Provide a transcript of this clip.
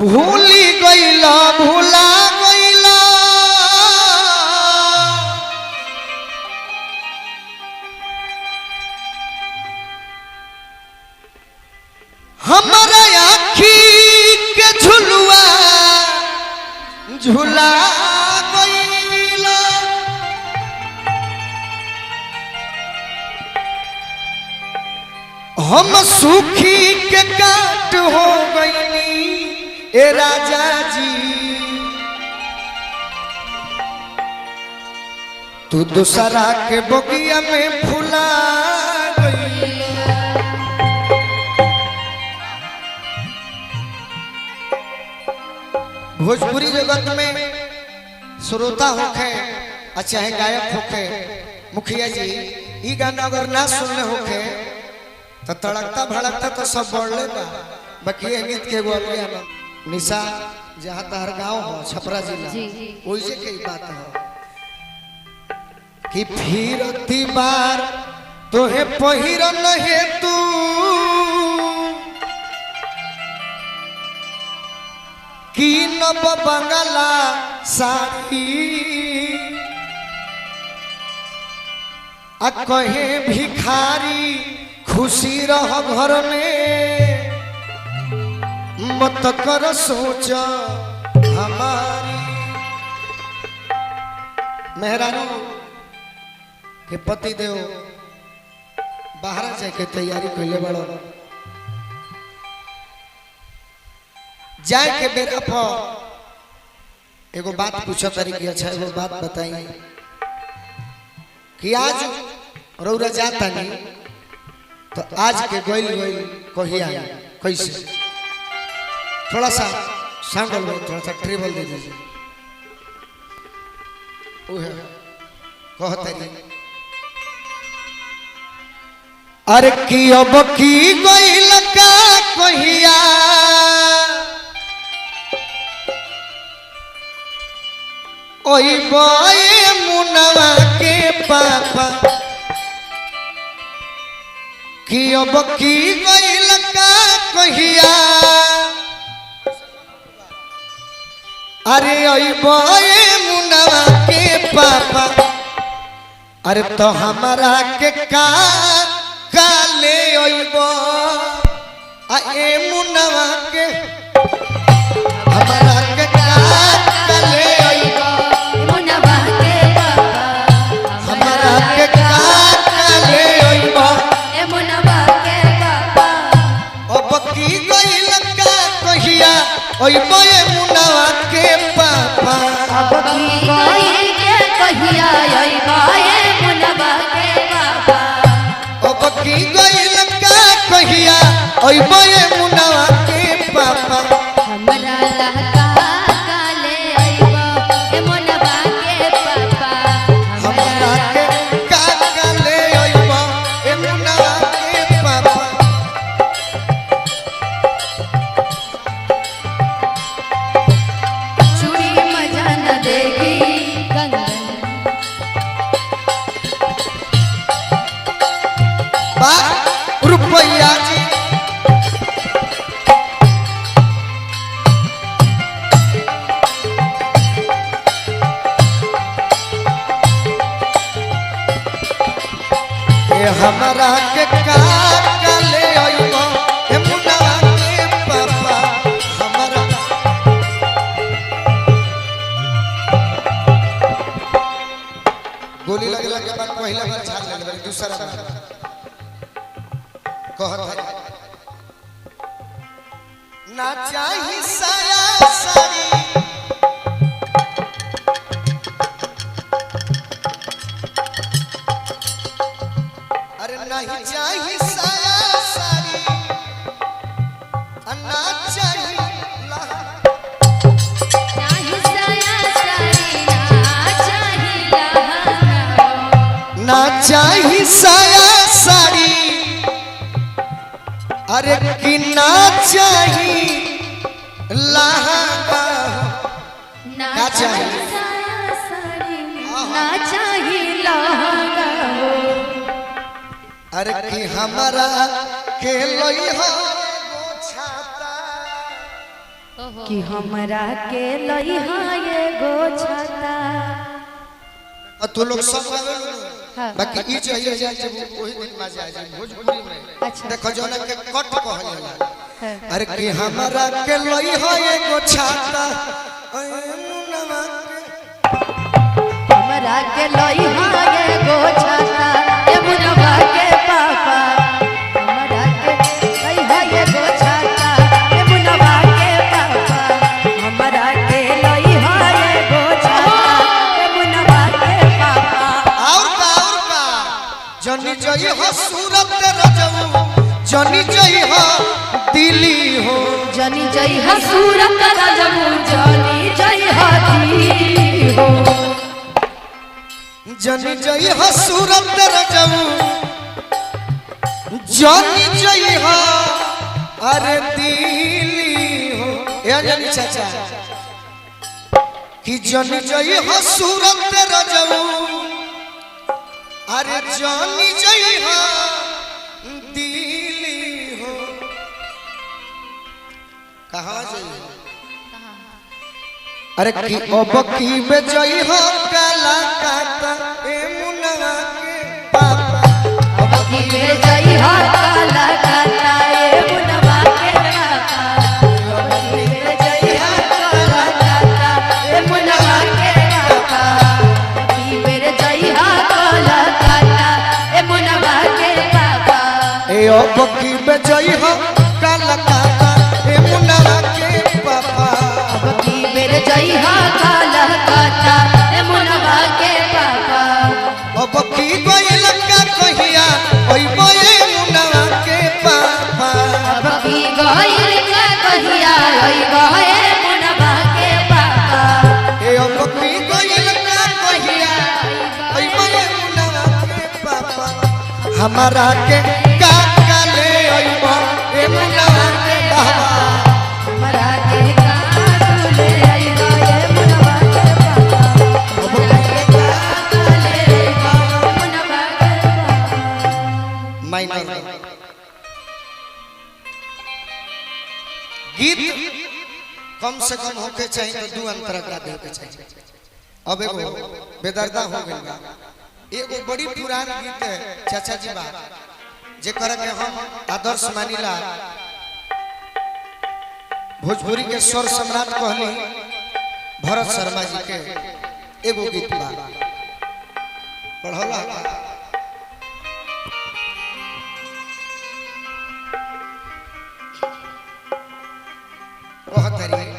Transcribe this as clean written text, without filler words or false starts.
भूली गईला भूला गईला हमारा आँखी के झुलुआ झुला गईला हम सुखी के काट हो गईनी ए राजा जी तू दूसरा के बगिया में फुला गई। भोजपुरी जगत में श्रोता होखे चाहे गायक होखे मुखिया जी ई गाना अगर ना सुनने होखे तो तड़कता भड़कता तो सब बढ़ले बा बाकी गीत के एगो अलग निशा जहाँ तहर गाँव हो छपरा जिला वैसे कई बात हो कि फिरती बार तोहे पहिरन है तू कि नब बंगला साड़ी आ कहे भिखारी खुशी रह घर में मत कर सोच हमारी। मेहरारू के पति देव बाहर जाए के तैयारी कैले बड़ो जाए के बेरा पर एगो बात पूछो तरीके अच्छा एगो बात बताई कि आज रौरा जाता नहीं तो आज के गोइल गोइल कहिया कैसे थोड़ा सा सांगल में थोड़ा सा ट्रेवल दे दीजिए कहते अरे की अब की गोइल का कहिया ओई बॉय मुनवा के पापा कि अब की गइल का कहिया अरे ओई बॉय मुनवा के पापा अरे तो हमारा के काले ओइबो आ ए मुनवा के हमारा के काले ओइबो मुनवा के पापा हमारा के काले ओइबो ए मुनवा के पापा अब की गइल का कहिया ओइबो ए मुनवा के पापा अब की गइल के कहिया ओइबो ए मुनवा के पापा अब की गइल का कहिया ओइबो ए मुनवा के पापा हमरा लहका काले ओइबो ए मुनवा के पापा हमरा के काले ओइबो ए मुनवा के पापा चूड़ी मजा न देगी कंगन बा रुपया जी हमारा के काले ओइबो ए मुनवा के पापा हमारा गोली लगला के बाद पहला बार छाड़ ले दूसरा बार कहत है ना चाही साया साड़ी नहीं चाहिए साया साड़ी ना चाहिए चाहिए साया साड़ी ना चाहिए साया साड़ी अरे कि ना चाहिए लहंगा ना चाहिए साया साड़ी ना चाहिए लहंगा अरे कि हमारा के लई हो छाता कि हमरा के लइहा एगो छाता। तू लोग सब गावे हाँ। बाकी ई चाहिए जाए जब वही दिन मजा आ जाए भोजपुरी में। अच्छा देखो जो ना के कट कहल जाला। है। अरे कि हमरा के लई हो एगो छाता मुनवा के हमरा के लइहा एगो छाता ए मुनवा के पापा। हमरा के लइहा एगो छाता ए मुनवा के पापा। हमरा के लइहा एगो छाता ए मुनवा के पापा। और का जनी जई हो सूरत रजऊ जनी जई हो दिल्ली हो जनी जई हा सूरत रजऊ जनी जई हा दिल्ली हो। जनी जई हो सूरत रजऊ जनी जई हो अरे दिल्ली हो। ए जनी चाचा कि जनी जई हो सूरत रजऊ अरे जनी जई हो दिल्ली हो। कहाँ जई अरे कि अब की में जई हो काला काता ए मुनवा के पापा। अब की में जई हा काला काता ए मुनवा के पापा। अब की में जई हा काला काता ए मुनवा के पापा। अब की में जई हा काला काता ए मुनवा के पापा। ए अब की में जई हो काला काता ए मुनवा के पापा। अब की में जई हा काला काता ए मुनवा के पापा। अब की गइल का कहिया ओई बोए मुनवा के पापा। अब की गइल का कहिया ओई गए मुनवा के पापा। ए अब की गइल का कहिया ओई बोए मुनवा के पापा। हमारा के का ले ओई बो ए मुनवा के पापा। हमरा के का ले आई गए मुनवा के पापा। हमरा के का ले आई गए मुनवा के पापा। माइनर गीत कम से कम होके चाहिए तो 2 अंतरा का दे के चाहिए। अब एगो बेदर्दा हो गइल बा। एगो बड़ी पुरान गीत है चाचा जी बा जेकर के हम आदर्श मानिला। भोजपुरी के स्वर सम्राट कहली भरत शर्मा जी के एगो गीत बा पढ़ला कहत रही